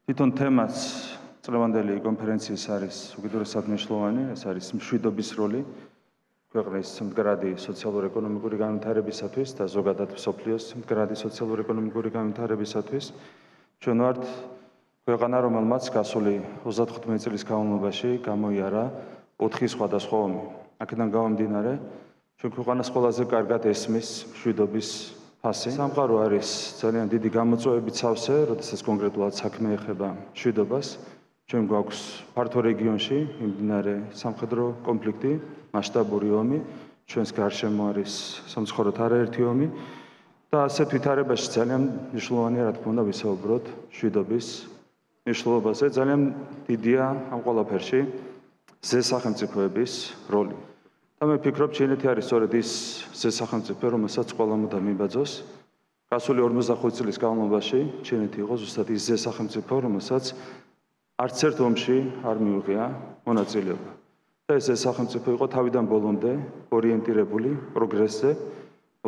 თვითონ თემაც წლევანდელი კონფერენციის არის უკიდურესად მნიშვნელოვანი, ეს არის მშვიდობის როლი ქვეყნის მდგრადი სოციალურ-ეკონომიკური განვითარებისათვის და ზოგადად მსოფლიოს მდგრადი სოციალურ-ეკონომიკური განვითარებისათვის. ჩვენ ვართ ქვეყანა, რომელმაც გასული 35 წლის განმავლობაში გამოიარა 4 სხვადასხვა ომი. აქედან გამომდინარე, ჩვენ ქვეყანას ყველაზე კარგად ესმის მშვიდობის ფასი. სამყარო არის ძალიან დიდი გამოწვევებით სავსე, როდესაც კონკრეტულად საქმე ეხება მშვიდობას. ჩვენ გვაქვს ფართო რეგიონში მიმდინარე სამხედრო კონფლიქტი, მასშტაბური ომი, ჩვენს გარშემო არის სამწუხაროდ არაერთი ომი და ასეთ ვითარებაში ძალიან მნიშვნელოვანია, რა თქმა უნდა, ვისაუბროთ მშვიდობის მნიშვნელობაზე. ძალიან დიდია ამ ყველაფერში ზესახელმწიფოების როლი. და მე ვფიქრობ, ჩინეთი არის სწორედ ის ზესახელმწიფო, რომელსაც ყველამ უნდა მიიბაძოს. გასული 45 წლის განმავლობაში ჩინეთი იყო ზუსტად ის ზესახელმწიფო, რომელსაც არც ერთ ომში არ მიუღია მონაწილეობა. და ეს ზესახელმწიფო იყო თავიდან ბოლომდე ორიენტირებული პროგრესზე,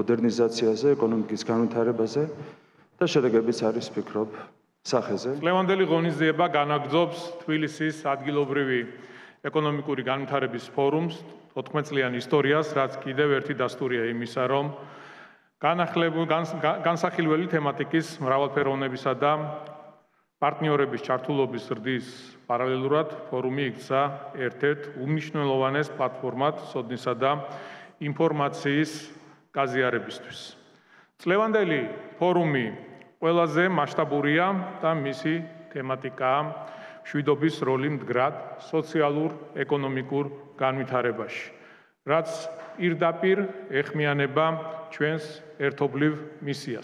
მოდერნიზაციაზე, ეკონომიკის განვითარებაზე და შედეგებიც არის, ვფიქრობ, სახეზე. წლევანდელი ღონისძიება განაგრძობს თბილისის ადგილობრივი ეკონომიკური განვითარების ფორუმს 14 წლიან ისტორიას, რაც კიდევ ერთი დასტურია იმისა, რომ განსახილველი თემატიკის მრავალფეროვნებისა და პარტნიორების ჩართულობის ზრდის პარალელურად ფორუმი იქცა ერთ-ერთ უმნიშვნელოვანეს პლატფორმად სოდნისა და ინფორმაციის გაზიარებისთვის. წლევანდელი ფორუმი ყველაზე მასშტაბურია და მისი თემატიკაა მშვიდობის როლი მდგრად სოციალურ-ეკონომიკურ განვითარებაში, რაც პირდაპირ ეხმიანება ჩვენს ერთობლივ მისიას.